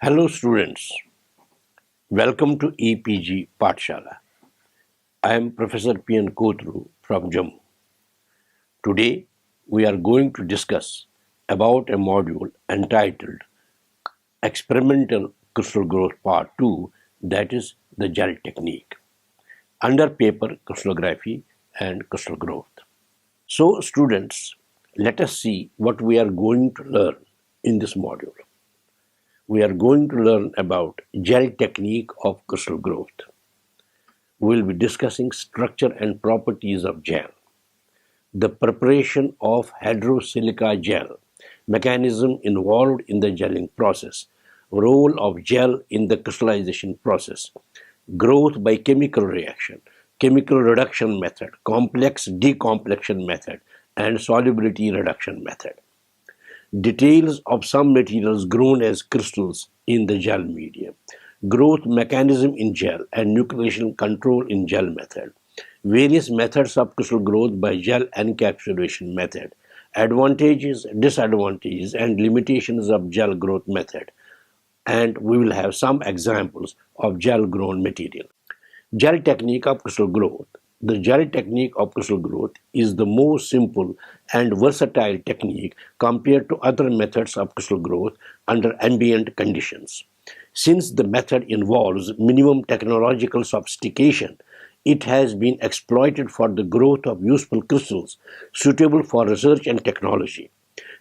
Hello students, welcome to EPG Pathshala. I am Professor P.N. Kotru from Jammu. Today we are going to discuss about a module entitled Experimental Crystal Growth Part 2, that is the gel technique, under paper crystallography and crystal growth. So students, let us see what we are going to learn in this module. We are going to learn about gel technique of crystal growth. We will be discussing structure and properties of gel, the preparation of hydrosilica gel, mechanism involved in the gelling process, role of gel in the crystallization process, growth by chemical reaction, chemical reduction method, complex decomplexion method, and solubility reduction method. Details of some materials grown as crystals in the gel medium, growth mechanism in gel and nucleation control in gel method, various methods of crystal growth by gel encapsulation method, advantages, disadvantages and limitations of gel growth method, and we will have some examples of gel grown material. Gel technique of crystal growth. The gel technique of crystal growth is the most simple and versatile technique compared to other methods of crystal growth under ambient conditions. Since the method involves minimum technological sophistication, it has been exploited for the growth of useful crystals suitable for research and technology.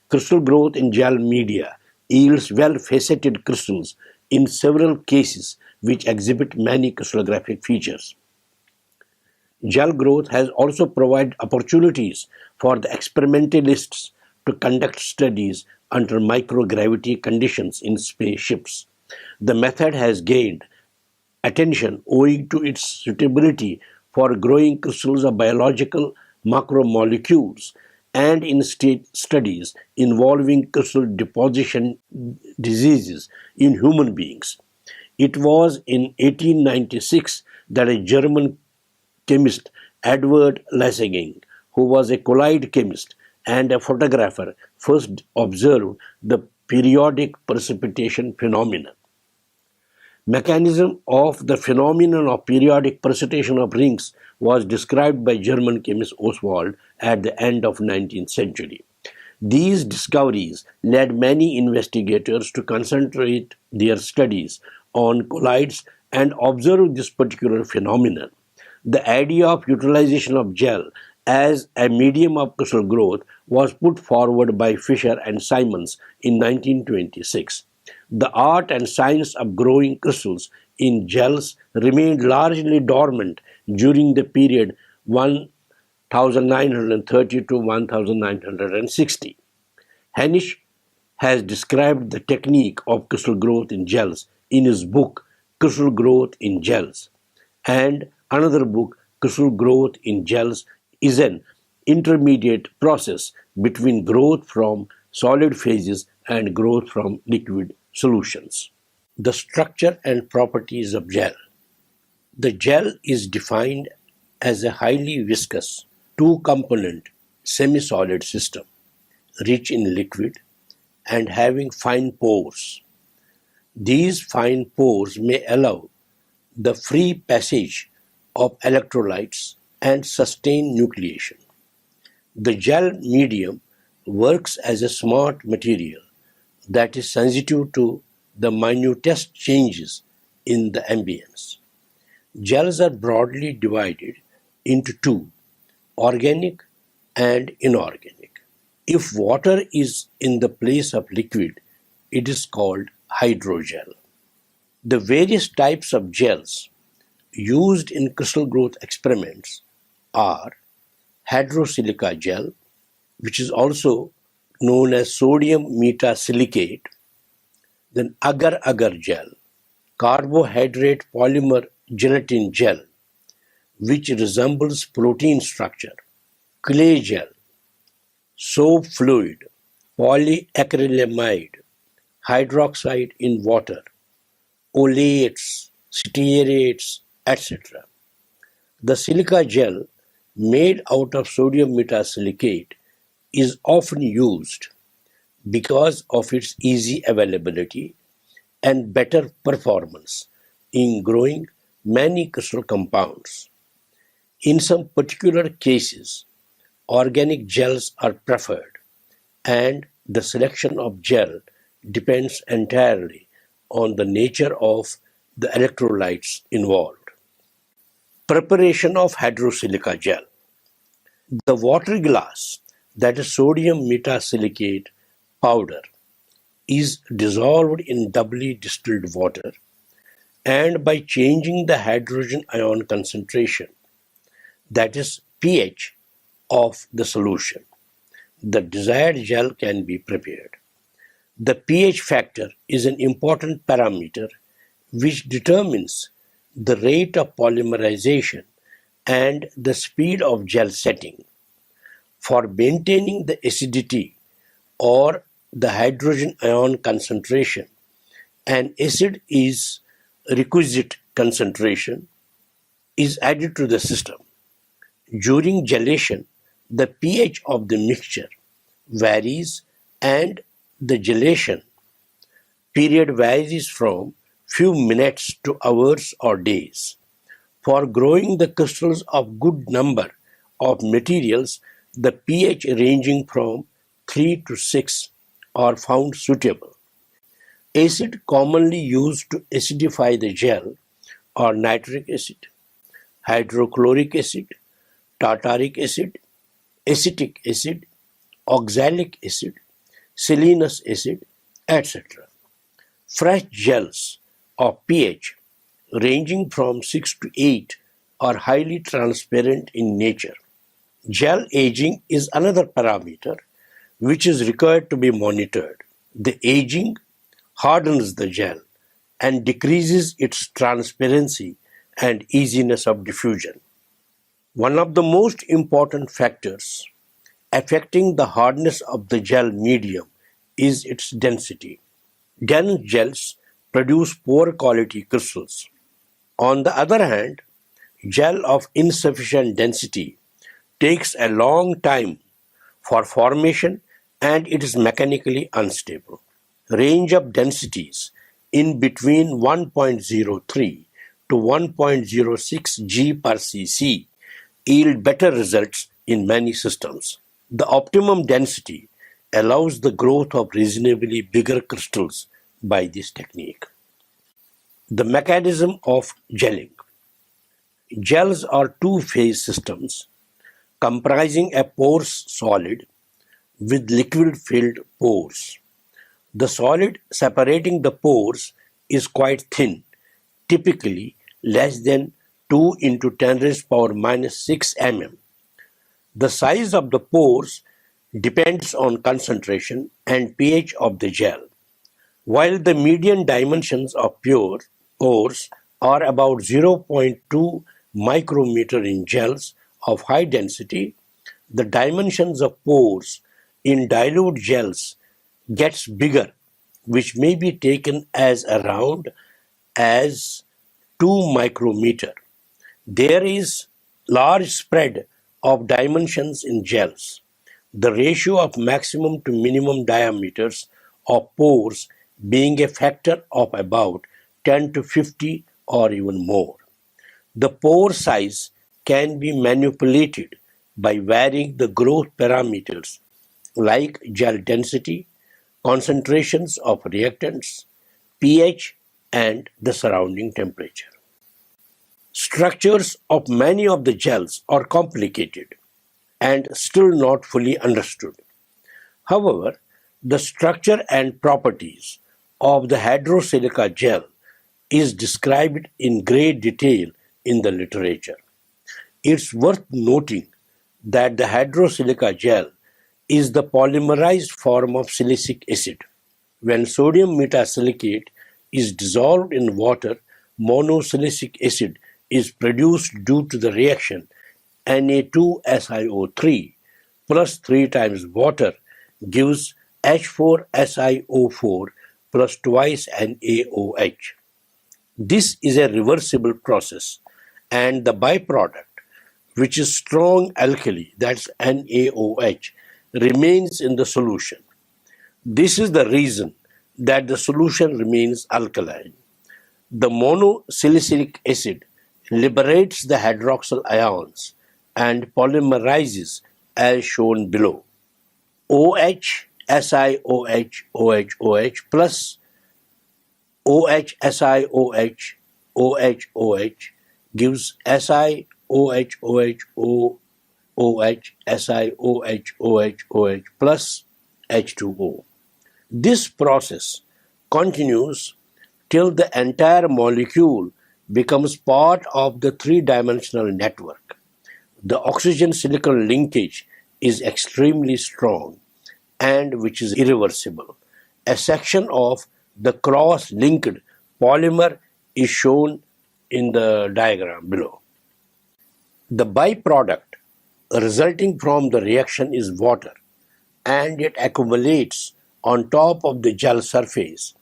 Crystal growth in gel media yields well-faceted crystals in several cases which exhibit many crystallographic features. Gel growth has also provided opportunities for the experimentalists to conduct studies under microgravity conditions in spaceships. The method has gained attention owing to its suitability for growing crystals of biological macromolecules and in studies involving crystal deposition diseases in human beings. It was in 1896 that a German chemist, Edward Lessing, who was a colloid chemist and a photographer, first observed the periodic precipitation phenomenon. Mechanism of the phenomenon of periodic precipitation of rings was described by German chemist Oswald at the end of 19th century. These discoveries led many investigators to concentrate their studies on colloids and observe this particular phenomenon. The idea of utilization of gel as a medium of crystal growth was put forward by Fisher and Simons in 1926. The art and science of growing crystals in gels remained largely dormant during the period 1930 to 1960. Hennisch has described the technique of crystal growth in gels in his book Crystal Growth in Gels, and another book, Crystal Growth in Gels, is an intermediate process between growth from solid phases and growth from liquid solutions. The structure and properties of gel. The gel is defined as a highly viscous, two-component, semi-solid system, rich in liquid and having fine pores. These fine pores may allow the free passage of electrolytes and sustain nucleation. The gel medium works as a smart material that is sensitive to the minutest changes in the ambience. Gels are broadly divided into two, organic and inorganic. If water is in the place of liquid, it is called hydrogel. The various types of gels used in crystal growth experiments are hydrosilica gel, which is also known as sodium metasilicate, then agar-agar gel, carbohydrate polymer gelatin gel, which resembles protein structure, clay gel, soap fluid, polyacrylamide, hydroxide in water, olates, stearates, etc. The silica gel made out of sodium metasilicate is often used because of its easy availability and better performance in growing many crystal compounds. In some particular cases, organic gels are preferred, and the selection of gel depends entirely on the nature of the electrolytes involved. Preparation of hydrosilica gel. The water glass, that is sodium metasilicate powder, is dissolved in doubly distilled water, and by changing the hydrogen ion concentration, that is pH, of the solution, the desired gel can be prepared. The pH factor is an important parameter which determines the rate of polymerization and the speed of gel setting. For maintaining the acidity or the hydrogen ion concentration, an acid is requisite concentration is added to the system. During gelation, the pH of the mixture varies and the gelation period varies from few minutes to hours or days. For growing the crystals of good number of materials, the pH ranging from 3 to 6 are found suitable. Acid commonly used to acidify the gel are nitric acid, hydrochloric acid, tartaric acid, acetic acid, oxalic acid, selenous acid, etc. Fresh gels of pH ranging from 6 to 8 are highly transparent in nature. Gel aging is another parameter which is required to be monitored. The aging hardens the gel and decreases its transparency and easiness of diffusion. One of the most important factors affecting the hardness of the gel medium is its density. Dense gels produce poor quality crystals. On the other hand, gel of insufficient density takes a long time for formation and it is mechanically unstable. Range of densities in between 1.03 to 1.06 G per cc yield better results in many systems. The optimum density allows the growth of reasonably bigger crystals by this technique. The mechanism of gelling. Gels are two-phase systems comprising a porous solid with liquid-filled pores. The solid separating the pores is quite thin, typically less than 2 into 10 raised power minus 6 mm. The size of the pores depends on concentration and pH of the gel. While the median dimensions of pure pores are about 0.2 micrometer in gels of high density, the dimensions of pores in dilute gels gets bigger, which may be taken as around as 2 micrometer. There is large spread of dimensions in gels. The ratio of maximum to minimum diameters of pores being a factor of about 10 to 50 or even more. The pore size can be manipulated by varying the growth parameters like gel density, concentrations of reactants, pH, and the surrounding temperature. Structures of many of the gels are complicated and still not fully understood. However, the structure and properties of the hydrosilica gel is described in great detail in the literature. It's worth noting that the hydrosilica gel is the polymerized form of silicic acid. When sodium metasilicate is dissolved in water, monosilicic acid is produced due to the reaction Na2SiO3 plus 3 times water gives H4SiO4 plus twice NaOH. This is a reversible process, and the byproduct, which is strong alkali, that's NaOH, remains in the solution. This is the reason that the solution remains alkaline. The monosilicic acid liberates the hydroxyl ions and polymerizes as shown below. OH, SiOH, OH plus OH, SiOH, OH gives SiOH, SiOH, plus H2O. This process continues till the entire molecule becomes part of the three-dimensional network. The oxygen-silicon linkage is extremely strong and which is irreversible. A section of the cross-linked polymer is shown in the diagram below. The byproduct resulting from the reaction is water, and it accumulates on top of the gel surface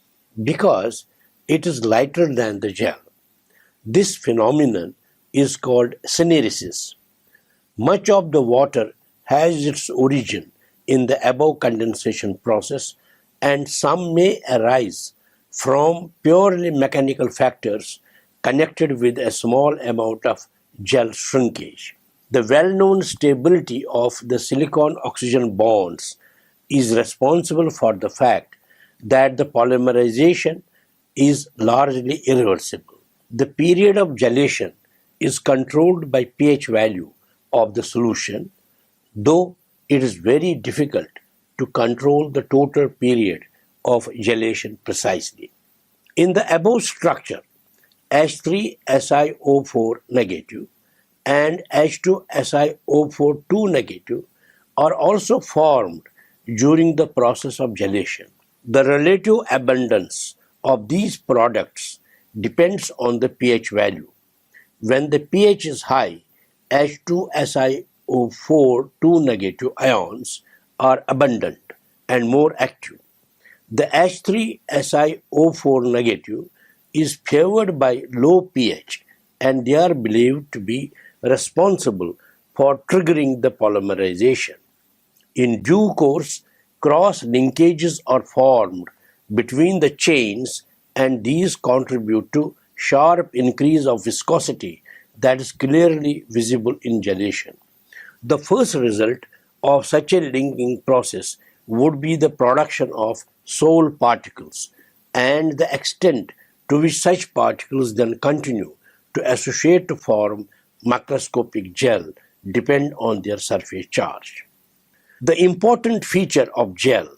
because it is lighter than the gel. This phenomenon is called syneresis. Much of the water has its origin in the above condensation process, and some may arise from purely mechanical factors connected with a small amount of gel shrinkage. The well-known stability of the silicon-oxygen bonds is responsible for the fact that the polymerization is largely irreversible. The period of gelation is controlled by pH value of the solution, though it is very difficult to control the total period of gelation precisely. In the above structure, H3SiO4 negative and H2SiO4 2 negative are also formed during the process of gelation. The relative abundance of these products depends on the pH value. When the pH is high, H2SiO4 2 negative ions are abundant and more active. The H3SiO4 negative is favored by low pH, and they are believed to be responsible for triggering the polymerization. In due course, cross linkages are formed between the chains, and these contribute to sharp increase of viscosity that is clearly visible in gelation. The first result of such a linking process would be the production of Sol particles, and the extent to which such particles then continue to associate to form macroscopic gel depend on their surface charge. The important feature of gel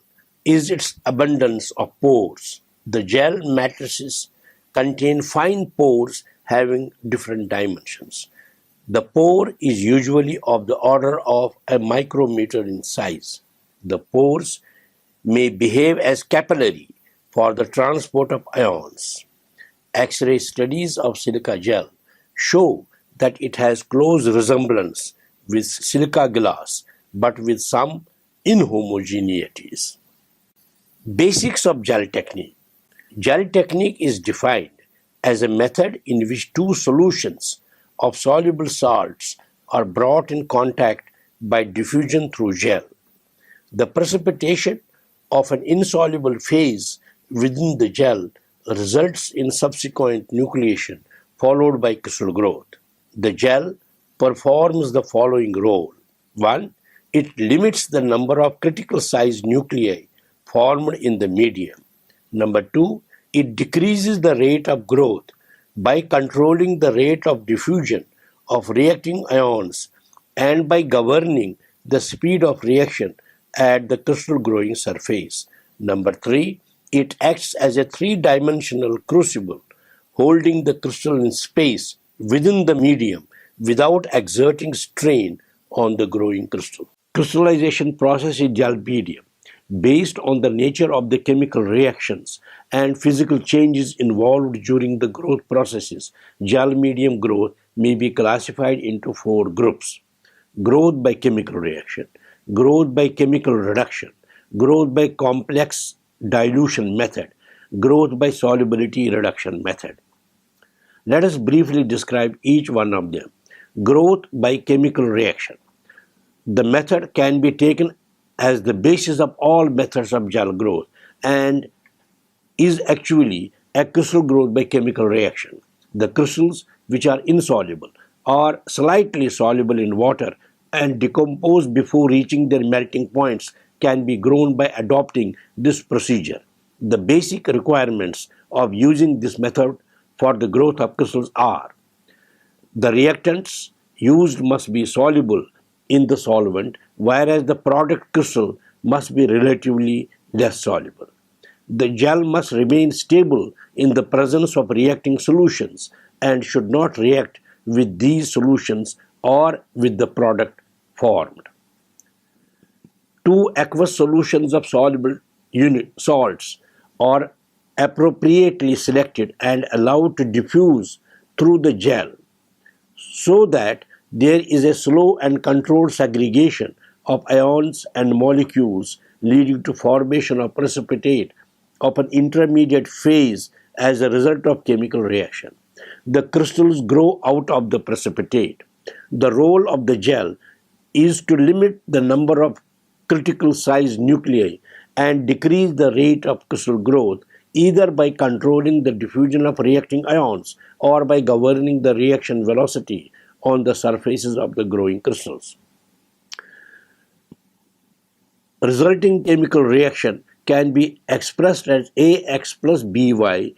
is its abundance of pores. The gel matrices contain fine pores having different dimensions. The pore is usually of the order of a micrometer in size. The pores may behave as capillary for the transport of ions. X-ray studies of silica gel show that it has close resemblance with silica glass, but with some inhomogeneities. Basics of gel technique. Gel technique is defined as a method in which two solutions of soluble salts are brought in contact by diffusion through gel. The precipitation of an insoluble phase within the gel results in subsequent nucleation followed by crystal growth. The gel performs the following role. 1. It limits the number of critical size nuclei formed in the medium. Number 2. It decreases the rate of growth by controlling the rate of diffusion of reacting ions and by governing the speed of reaction at the crystal growing surface. Number 3. It acts as a three-dimensional crucible, holding the crystal in space within the medium without exerting strain on the growing crystal. Crystallization process in gel medium. Based on the nature of the chemical reactions and physical changes involved during the growth processes, gel medium growth may be classified into 4 groups. Growth by chemical reaction, growth by chemical reduction, growth by complex dilution method, growth by solubility reduction method. Let us briefly describe each one of them. Growth by chemical reaction. The method can be taken as the basis of all methods of gel growth, and is actually a crystal growth by chemical reaction. The crystals, which are insoluble, are slightly soluble in water and decompose before reaching their melting points, can be grown by adopting this procedure. The basic requirements of using this method for the growth of crystals are: the reactants used must be soluble in the solvent, whereas the product crystal must be relatively less soluble. The gel must remain stable in the presence of reacting solutions and should not react with these solutions or with the product formed. Two aqueous solutions of soluble salts are appropriately selected and allowed to diffuse through the gel so that there is a slow and controlled segregation of ions and molecules, leading to formation of precipitate of an intermediate phase as a result of chemical reaction. The crystals grow out of the precipitate. The role of the gel is to limit the number of critical size nuclei and decrease the rate of crystal growth, either by controlling the diffusion of reacting ions or by governing the reaction velocity on the surfaces of the growing crystals. Resulting chemical reaction can be expressed as AX plus BY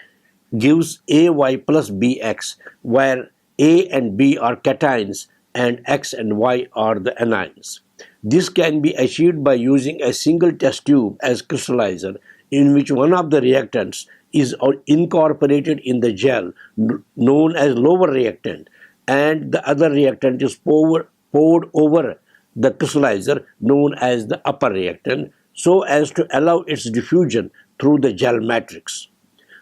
gives AY plus BX, where A and B are cations and X and Y are the anions. This can be achieved by using a single test tube as crystallizer, in which one of the reactants is incorporated in the gel known as lower reactant, and the other reactant is poured over the crystallizer known as the upper reactant, so as to allow its diffusion through the gel matrix.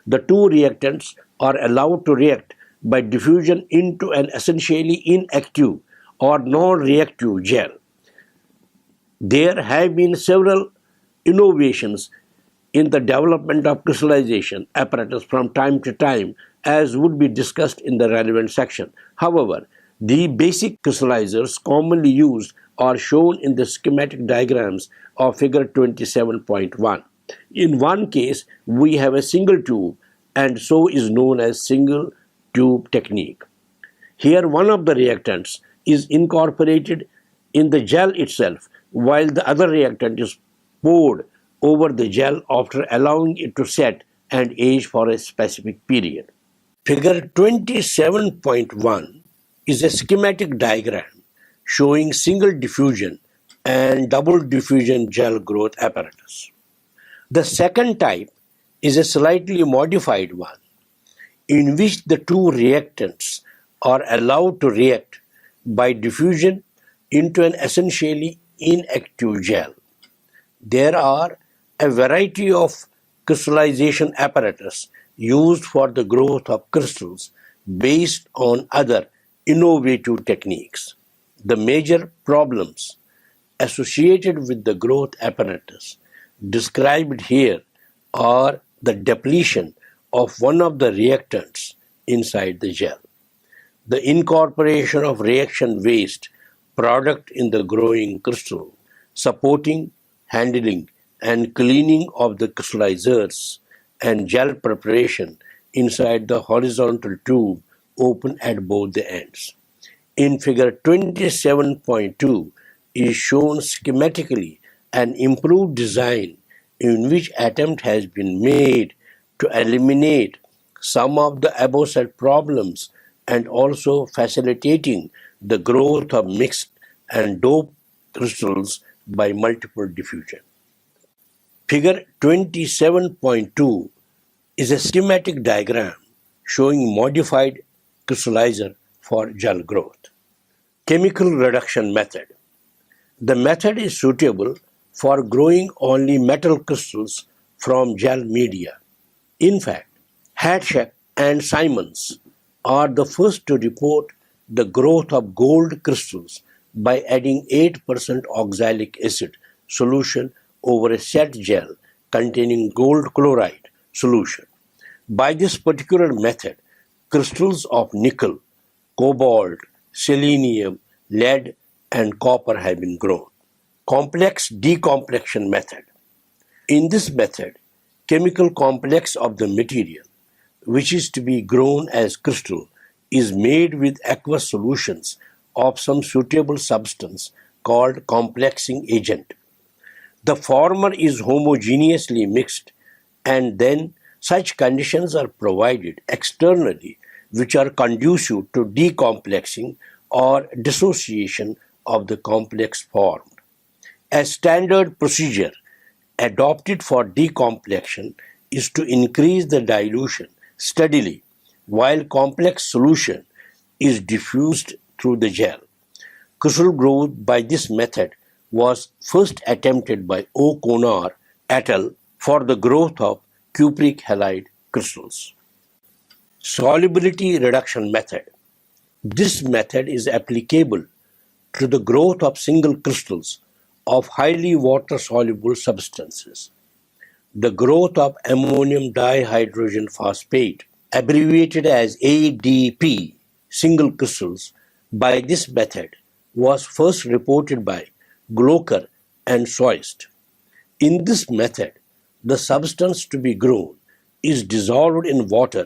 The two reactants are allowed to react by diffusion into an essentially inactive or non-reactive gel. There have been several innovations in the development of crystallization apparatus from time to time, as would be discussed in the relevant section. However, the basic crystallizers commonly used are shown in the schematic diagrams of figure 27.1. In one case, we have a single tube, and so is known as single tube technique. Here, one of the reactants is incorporated in the gel itself, while the other reactant is poured over the gel after allowing it to set and age for a specific period. Figure 27.1 is a schematic diagram showing single diffusion and double diffusion gel growth apparatus. The second type is a slightly modified one, in which the two reactants are allowed to react by diffusion into an essentially inactive gel. There are a variety of crystallization apparatus used for the growth of crystals based on other innovative techniques. The major problems associated with the growth apparatus described here are the depletion of one of the reactants inside the gel, the incorporation of reaction waste product in the growing crystal, supporting, handling, and cleaning of the crystallizers, and gel preparation inside the horizontal tube open at both the ends. In figure 27.2 is shown schematically an improved design in which attempt has been made to eliminate some of the above said problems and also facilitating the growth of mixed and doped crystals by multiple diffusion. Figure 27.2 is a schematic diagram showing modified crystallizer for gel growth. Chemical reduction method. The method is suitable for growing only metal crystals from gel media. In fact, Hatchak and Simons are the first to report the growth of gold crystals by adding 8% oxalic acid solution over a set gel containing gold chloride solution. By this particular method, crystals of nickel, cobalt, selenium, lead, and copper have been grown. Complex decomplexion method. In this method, chemical complex of the material, which is to be grown as crystal, is made with aqueous solutions of some suitable substance called complexing agent. The former is homogeneously mixed, and then such conditions are provided externally which are conducive to decomplexing or dissociation of the complex formed. A standard procedure adopted for decomplexion is to increase the dilution steadily while complex solution is diffused through the gel. Crystal growth by this method was first attempted by O'Connor et al. For the growth of cupric halide crystals. Solubility reduction method. This method is applicable to the growth of single crystals of highly water-soluble substances. The growth of ammonium dihydrogen phosphate, abbreviated as ADP, single crystals, by this method was first reported by Glocker and Soist. In this method, the substance to be grown is dissolved in water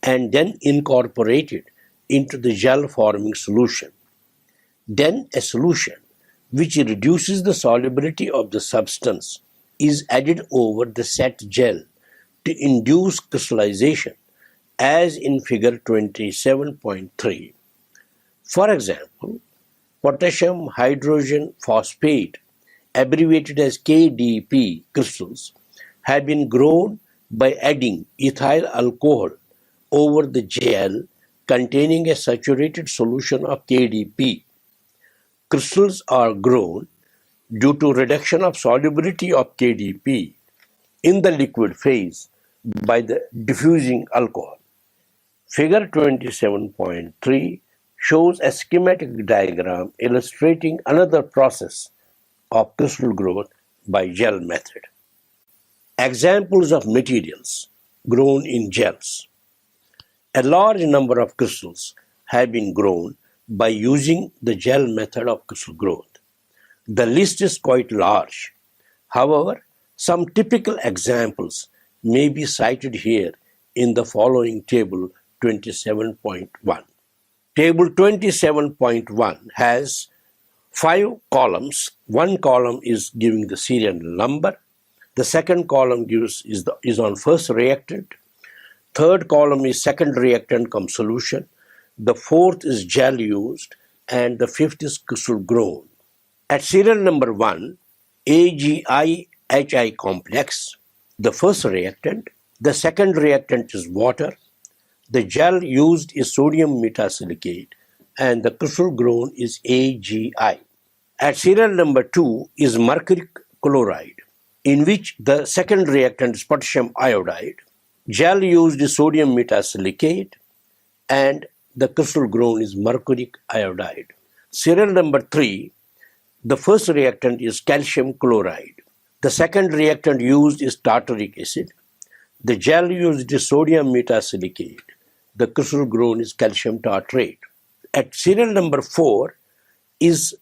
and then incorporated into the gel-forming solution. Then a solution which reduces the solubility of the substance is added over the set gel to induce crystallization, as in figure 27.3. For example, potassium hydrogen phosphate, abbreviated as KDP crystals, have been grown by adding ethyl alcohol over the gel containing a saturated solution of KDP. Crystals are grown due to reduction of solubility of KDP in the liquid phase by the diffusing alcohol. Figure 27.3 shows a schematic diagram illustrating another process of crystal growth by gel method. Examples of materials grown in gels. A large number of crystals have been grown by using the gel method of crystal growth. The list is quite large. However, some typical examples may be cited here in the following table 27.1. Table 27.1 has 5 columns. One column is giving the serial number. The second column is on first reactant. Third column is second reactant cum solution. The fourth is gel used, and the fifth is crystal grown. At serial number 1, AgI-HI complex, the first reactant. The second reactant is water. The gel used is sodium metasilicate, and the crystal grown is AgI. At serial number 2 is mercury chloride, in which the second reactant is potassium iodide. Gel used is sodium metasilicate, and the crystal grown is mercuric iodide. Serial number 3, the first reactant is calcium chloride. The second reactant used is tartaric acid. The gel used is sodium metasilicate. The crystal grown is calcium tartrate. At serial number 4 is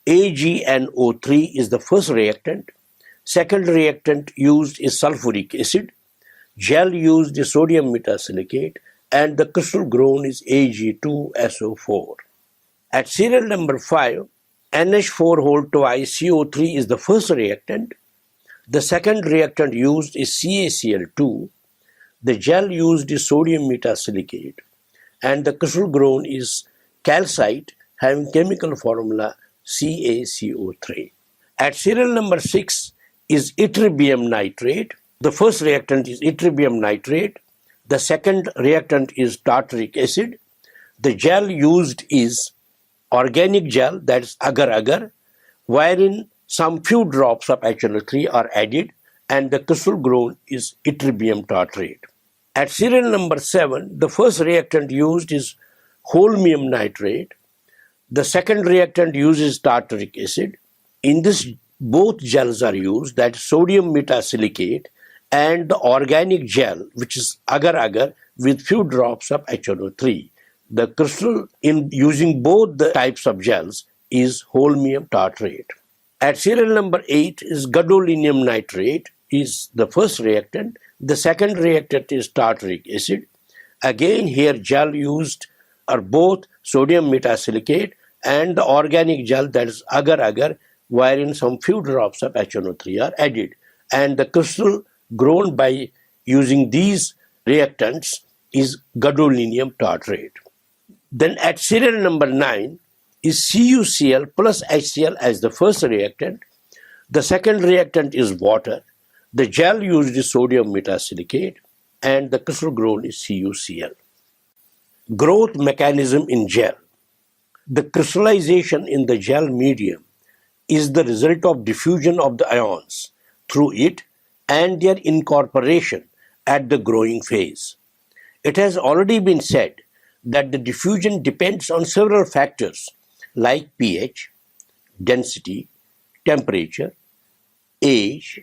AgNO3 is the first reactant. Second reactant used is sulfuric acid. Gel used is sodium metasilicate, and the crystal grown is Ag2SO4. At serial number 5, NH4CO3 is the first reactant. The second reactant used is CaCl2. The gel used is sodium metasilicate, and the crystal grown is calcite having chemical formula CaCO3. At serial number 6 is ytterbium nitrate. The first reactant is ytterbium nitrate. The second reactant is tartaric acid. The gel used is organic gel, that is agar-agar, wherein some few drops of HNO3 are added, and the crystal grown is ytterbium tartrate. At serial number 7, the first reactant used is holmium nitrate. The second reactant uses tartaric acid. In this, both gels are used, that is sodium metasilicate and the organic gel, which is agar-agar with few drops of HNO3. The crystal in using both the types of gels is holmium tartrate. At serial number 8 is gadolinium nitrate, is the first reactant. The second reactant is tartaric acid. Again, here gel used are both sodium metasilicate and the organic gel, that is agar-agar, wherein some few drops of HNO3 are added. And the crystal grown by using these reactants is gadolinium tartrate. Then at serial number 9 is CuCl plus HCl as the first reactant. The second reactant is water. The gel used is sodium metasilicate and the crystal grown is CuCl. Growth mechanism in gel. The crystallization in the gel medium is the result of diffusion of the ions through it and their incorporation at the growing phase. It has already been said that the diffusion depends on several factors like pH, density, temperature, age,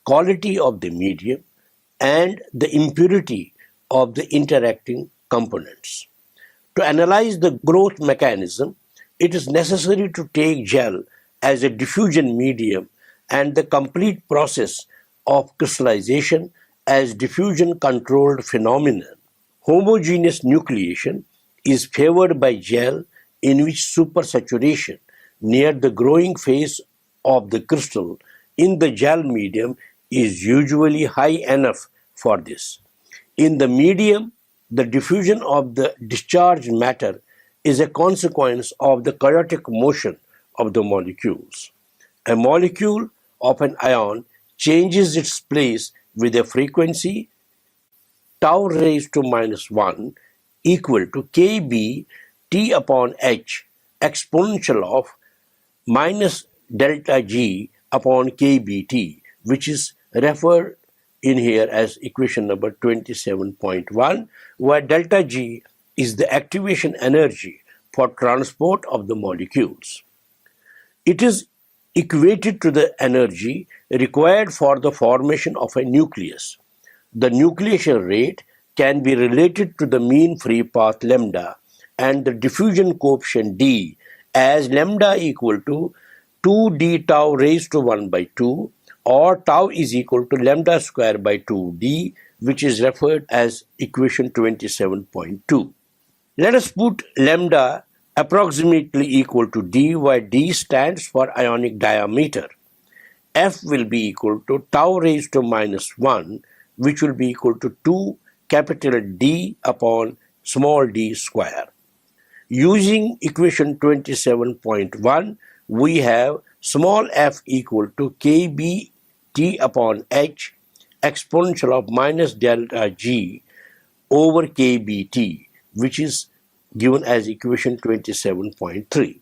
quality of the medium, and the impurity of the interacting components. To analyze the growth mechanism, it is necessary to take gel as a diffusion medium and the complete process of crystallization as diffusion-controlled phenomenon. Homogeneous nucleation is favored by gel in which supersaturation near the growing phase of the crystal in the gel medium is usually high enough for this. In the medium, the diffusion of the discharged matter is a consequence of the chaotic motion of the molecules. A molecule of an ion changes its place with a frequency tau raised to -1 equal to kb T upon h exponential of minus delta G upon kBT, which is referred in here as equation number 27.1, where delta G is the activation energy for transport of the molecules. It is equated to the energy required for the formation of a nucleus. The nucleation rate can be related to the mean free path lambda and the diffusion coefficient D as lambda equal to 2d tau raised to 1 by 2 or tau is equal to lambda square by 2d, which is referred as equation 27.2. Let us put lambda approximately equal to d, where d stands for ionic diameter. F will be equal to tau raised to -1, which will be equal to 2 capital D upon small d square. Using equation 27.1, we have small f equal to kb T upon h exponential of minus delta G over kBT, which is given as equation 27.3.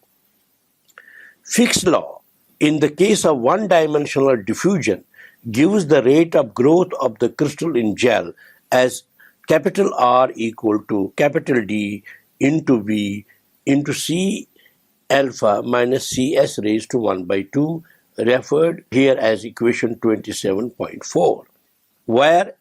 Fick's law in the case of one-dimensional diffusion gives the rate of growth of the crystal in gel as capital R equal to capital D into V into C alpha minus Cs raised to 1 by 2, referred here as equation 27.4, where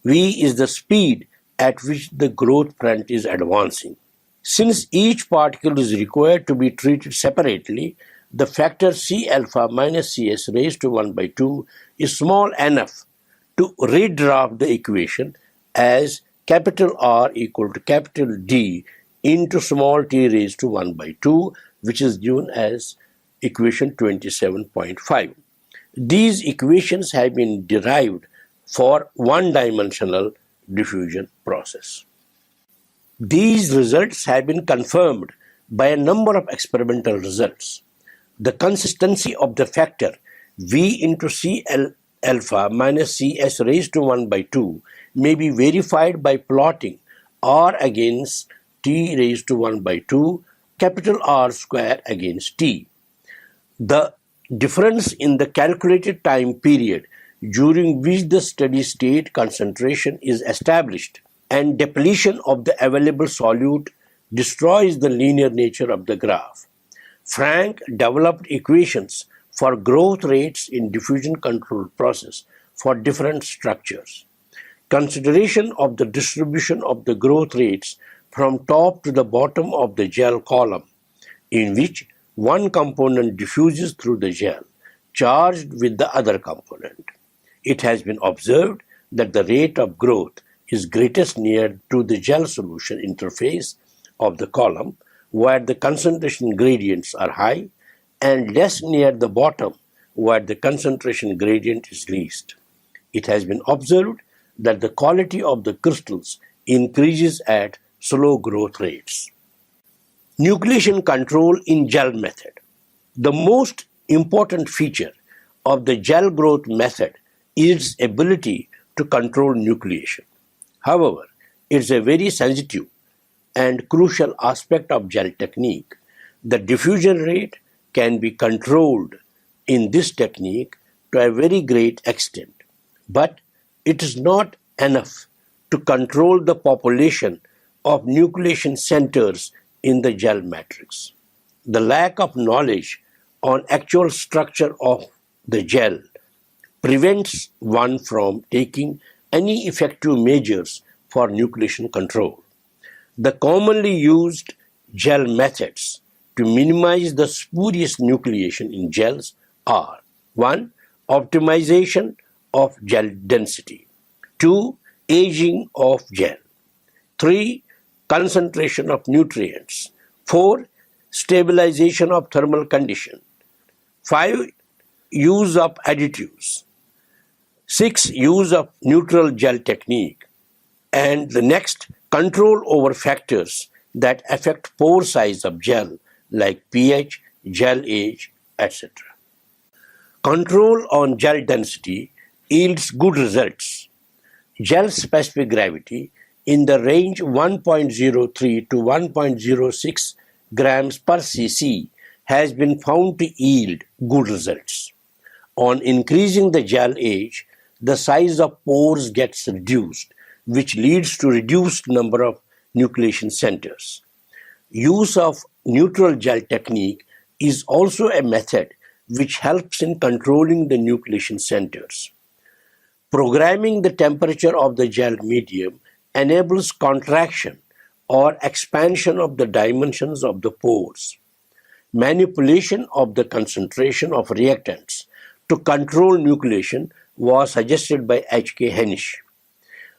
V is the speed at which the growth front is advancing. Since each particle is required to be treated separately, the factor C alpha minus Cs raised to 1 by 2 is small enough to redraft the equation as capital R equal to capital D into small t raised to 1 by 2, which is given as equation 27.5. These equations have been derived for one-dimensional diffusion process. These results have been confirmed by a number of experimental results. The consistency of the factor V into C alpha minus Cs raised to 1 by 2 may be verified by plotting R against T raised to 1 by 2, capital R square against T. The difference in the calculated time period during which the steady state concentration is established and depletion of the available solute destroys the linear nature of the graph. Frank developed equations for growth rates in diffusion control process for different structures. Consideration of the distribution of the growth rates from top to the bottom of the gel column, in which one component diffuses through the gel, charged with the other component. It has been observed that the rate of growth is greatest near to the gel solution interface of the column, where the concentration gradients are high, and less near the bottom, where the concentration gradient is least. It has been observed that the quality of the crystals increases at slow growth rates. Nucleation control in gel method. The most important feature of the gel growth method is its ability to control nucleation. However, it's a very sensitive and crucial aspect of gel technique. The diffusion rate can be controlled in this technique to a very great extent, but it is not enough to control the population of nucleation centers in the gel matrix. The lack of knowledge on actual structure of the gel prevents one from taking any effective measures for nucleation control. The commonly used gel methods to minimize the spurious nucleation in gels are: 1. Optimization of gel density. 2. Aging of gel. 3. Concentration of nutrients. 4. Stabilization of thermal condition. 5. Use of additives. 6. Use of neutral gel technique. And the next, control over factors that affect pore size of gel like pH, gel age, etc. Control on gel density yields good results. Gel specific gravity in the range 1.03 to 1.06 grams per cc has been found to yield good results. On increasing the gel age, the size of pores gets reduced, which leads to reduced number of nucleation centers. Use of neutral gel technique is also a method which helps in controlling the nucleation centers. Programming the temperature of the gel medium enables contraction or expansion of the dimensions of the pores. Manipulation of the concentration of reactants to control nucleation was suggested by H.K. Henisch.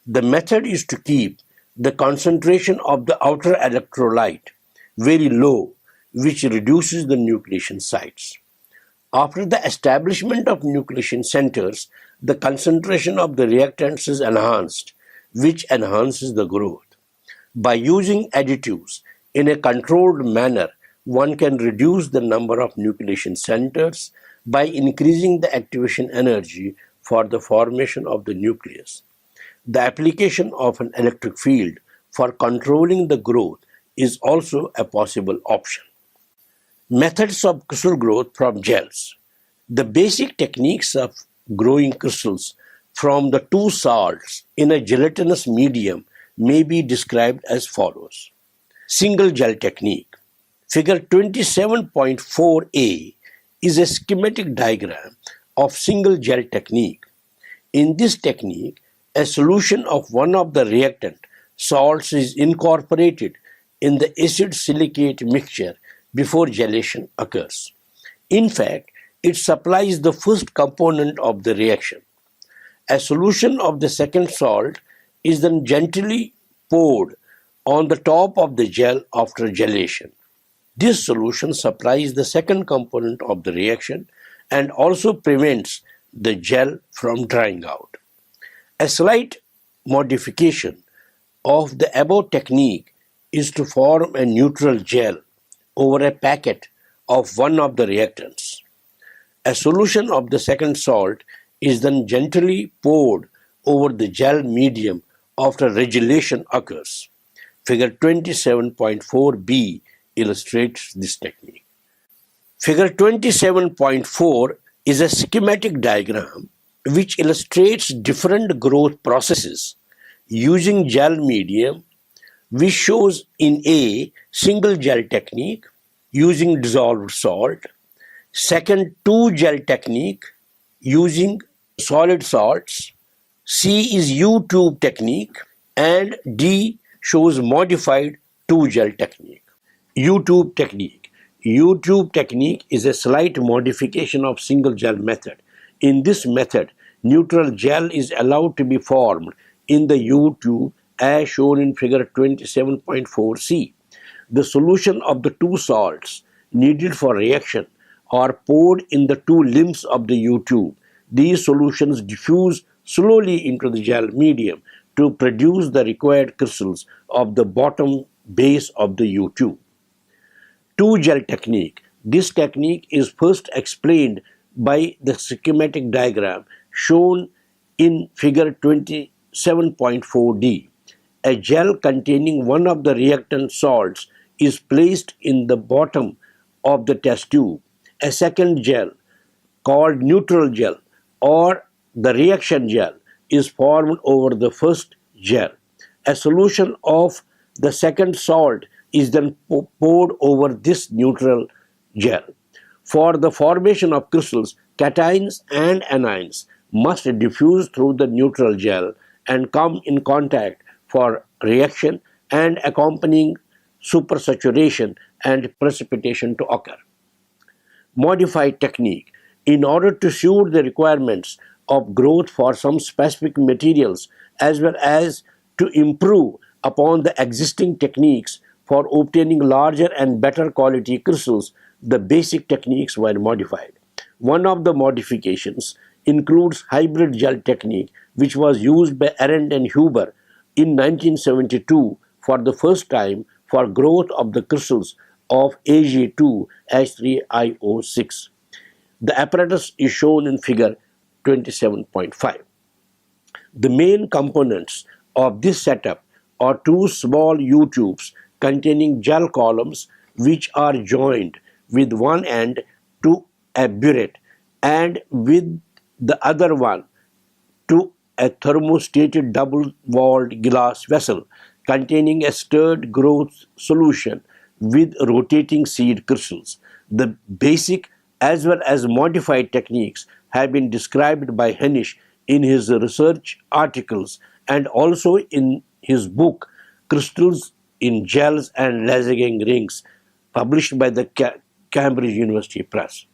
The method is to keep the concentration of the outer electrolyte very low, which reduces the nucleation sites. After the establishment of nucleation centers, the concentration of the reactants is enhanced, which enhances the growth. By using additives in a controlled manner, one can reduce the number of nucleation centers by increasing the activation energy for the formation of the nucleus. The application of an electric field for controlling the growth is also a possible option. Methods of crystal growth from gels. The basic techniques of growing crystals from the two salts in a gelatinous medium may be described as follows. Single gel technique. Figure 27.4a is a schematic diagram of single gel technique. In this technique, a solution of one of the reactant salts is incorporated in the acid silicate mixture before gelation occurs. In fact, it supplies the first component of the reaction. A solution of the second salt is then gently poured on the top of the gel after gelation. This solution supplies the second component of the reaction and also prevents the gel from drying out. A slight modification of the above technique is to form a neutral gel over a packet of one of the reactants. A solution of the second salt is then gently poured over the gel medium after regelation occurs. Figure 27.4b illustrates this technique. Figure 27.4 is a schematic diagram which illustrates different growth processes using gel medium, which shows in A, single gel technique using dissolved salt, second, two gel technique using solid salts, C is U-tube technique, and D shows modified two gel technique. U-tube technique. U-tube technique is a slight modification of single gel method. In this method, neutral gel is allowed to be formed in the U tube as shown in figure 27.4c. The solution of the two salts needed for reaction are poured in the two limbs of the U tube. These solutions diffuse slowly into the gel medium to produce the required crystals of the bottom base of the U tube. Two gel technique. This technique is first explained by the schematic diagram shown in figure 27.4d. A gel containing one of the reactant salts is placed in the bottom of the test tube. A second gel, called neutral gel or the reaction gel, is formed over the first gel. A solution of the second salt is then poured over this neutral gel. For the formation of crystals, cations and anions must diffuse through the neutral gel and come in contact for reaction and accompanying supersaturation and precipitation to occur. Modified technique. In order to suit the requirements of growth for some specific materials as well as to improve upon the existing techniques for obtaining larger and better quality crystals, the basic techniques were modified. One of the modifications includes hybrid gel technique, which was used by Arendt and Huber in 1972 for the first time for growth of the crystals of Ag2H3IO6. The apparatus is shown in figure 27.5. The main components of this setup are two small U tubes containing gel columns which are joined with one end to a burette and with the other one to a thermostated double-walled glass vessel containing a stirred growth solution with rotating seed crystals. The basic as well as modified techniques have been described by Henisch in his research articles and also in his book Crystals in Gels and Lasergang Rings, published by the Cambridge University Press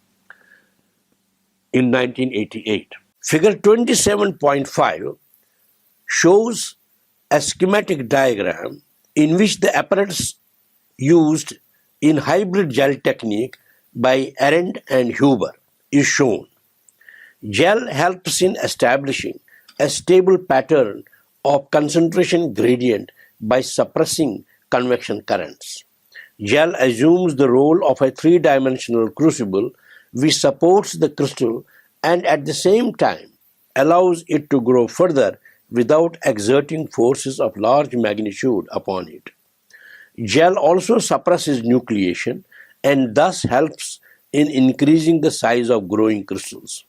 in 1988. Figure 27.5 shows a schematic diagram in which the apparatus used in hybrid gel technique by Arendt and Huber is shown. Gel helps in establishing a stable pattern of concentration gradient by suppressing convection currents. Gel assumes the role of a three-dimensional crucible which supports the crystal and at the same time allows it to grow further without exerting forces of large magnitude upon it. Gel also suppresses nucleation and thus helps in increasing the size of growing crystals.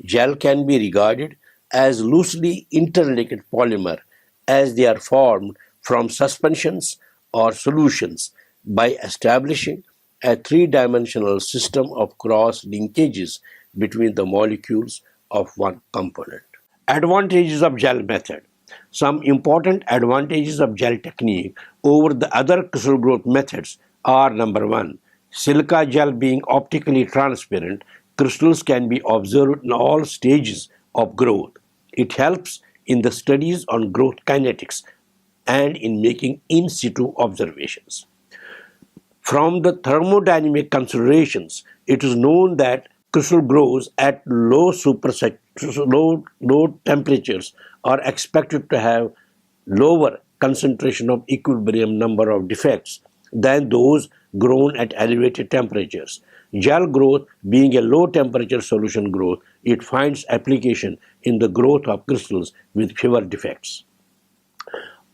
Gel can be regarded as loosely interlinked polymer as they are formed from suspensions or solutions by establishing a three-dimensional system of cross linkages between the molecules of one component. Advantages of gel method. Some important advantages of gel technique over the other crystal growth methods are: number one, silica gel being optically transparent, crystals can be observed in all stages of growth. It helps in the studies on growth kinetics and in making in situ observations. From the thermodynamic considerations, it is known that crystal grows at low temperatures are expected to have lower concentration of equilibrium number of defects than those grown at elevated temperatures. Gel growth being a low temperature solution growth, it finds application in the growth of crystals with fewer defects.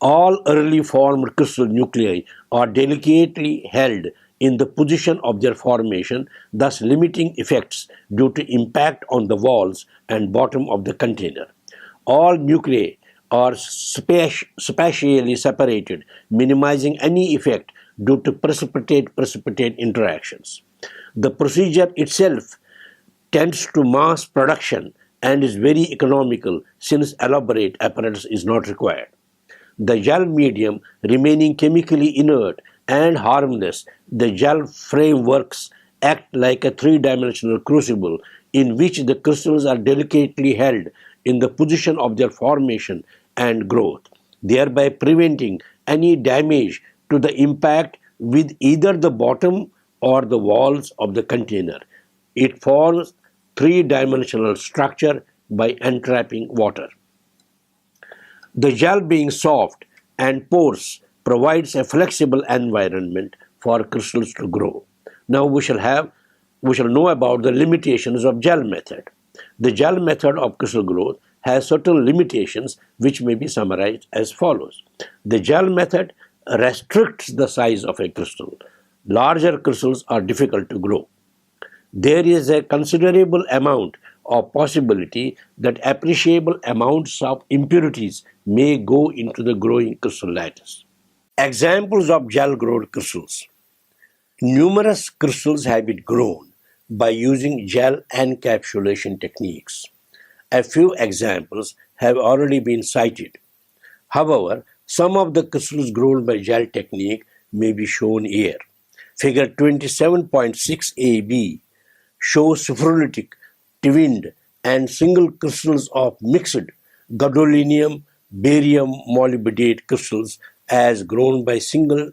All early formed crystal nuclei are delicately held in the position of their formation, thus limiting effects due to impact on the walls and bottom of the container. All nuclei are spatially separated, minimizing any effect due to precipitate interactions. The procedure itself tends to mass production and is very economical since elaborate apparatus is not required. The gel medium remaining chemically inert and harmless, the gel frameworks act like a three-dimensional crucible in which the crystals are delicately held in the position of their formation and growth, thereby preventing any damage to the impact with either the bottom or the walls of the container. It forms three-dimensional structure by entrapping water. The gel being soft and porous provides a flexible environment for crystals to grow. Now we shall know about the limitations of gel method. The gel method of crystal growth has certain limitations which may be summarized as follows. The gel method restricts the size of a crystal. Larger crystals are difficult to grow. There is a considerable amount of possibility that appreciable amounts of impurities may go into the growing crystal lattice. Examples of gel-grown crystals. Numerous crystals have been grown by using gel encapsulation techniques. A few examples have already been cited. However, some of the crystals grown by gel technique may be shown here. Figure 27.6 AB shows superlatic, twinned, and single crystals of mixed gadolinium barium molybdate crystals as grown by single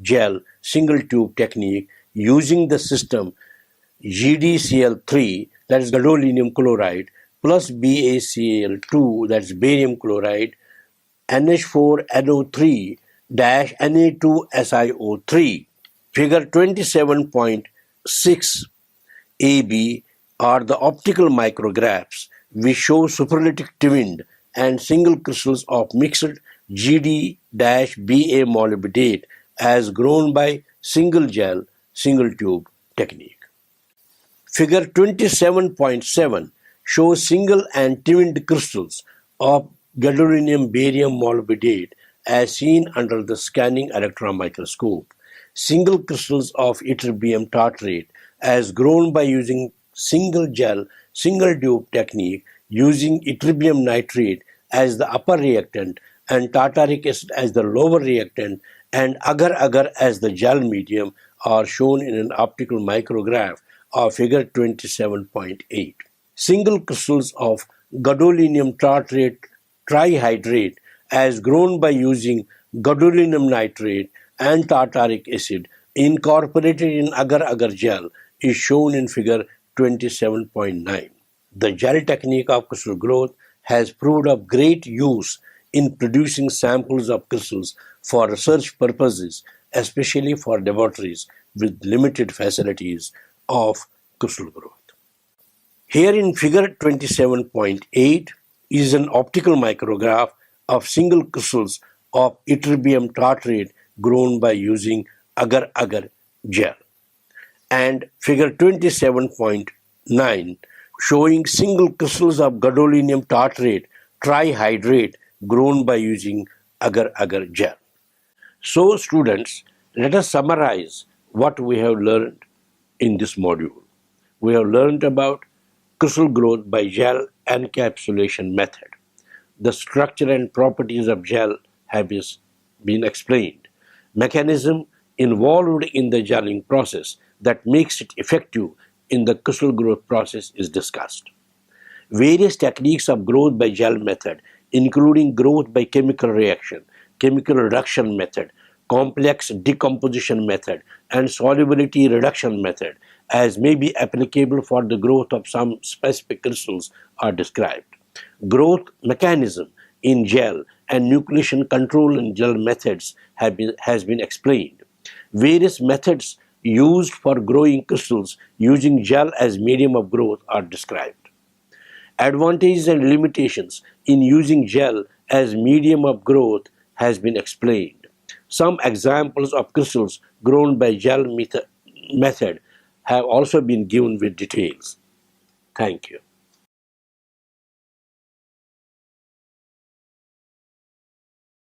gel, single tube technique using the system GdCl3, that is gadolinium chloride, plus BaCl2, that's barium chloride, NH4NO3-Na2SiO3. Figure 27.6 AB are the optical micrographs which show superlative twinned and single crystals of mixed GD-Ba molybdate as grown by single gel, single tube technique. Figure 27.7 shows single and twinned crystals of gadolinium barium molybdate as seen under the scanning electron microscope. Single crystals of ytterbium tartrate as grown by using single gel, single tube technique using ytterbium nitrate as the upper reactant and tartaric acid as the lower reactant and agar-agar as the gel medium are shown in an optical micrograph of figure 27.8. Single crystals of gadolinium tartrate trihydrate as grown by using gadolinium nitrate and tartaric acid incorporated in agar-agar gel is shown in figure 27.9. The gel technique of crystal growth has proved of great use in producing samples of crystals for research purposes, especially for laboratories with limited facilities of crystal growth. Here in figure 27.8 is an optical micrograph of single crystals of ytterbium tartrate grown by using agar-agar gel. And figure 27.9 showing single crystals of gadolinium tartrate trihydrate grown by using agar-agar gel. So students, let us summarize what we have learned in this module. We have learned about crystal growth by gel encapsulation method. The structure and properties of gel have been explained. Mechanism involved in the gelling process that makes it effective in the crystal growth process is discussed. Various techniques of growth by gel method, including growth by chemical reaction, chemical reduction method, complex decomposition method, and solubility reduction method, as may be applicable for the growth of some specific crystals, are described. Growth mechanism in gel and nucleation control in gel methods has been explained. Various methods used for growing crystals using gel as medium of growth are described. Advantages and limitations in using gel as medium of growth has been explained. Some examples of crystals grown by gel method have also been given with details. Thank you.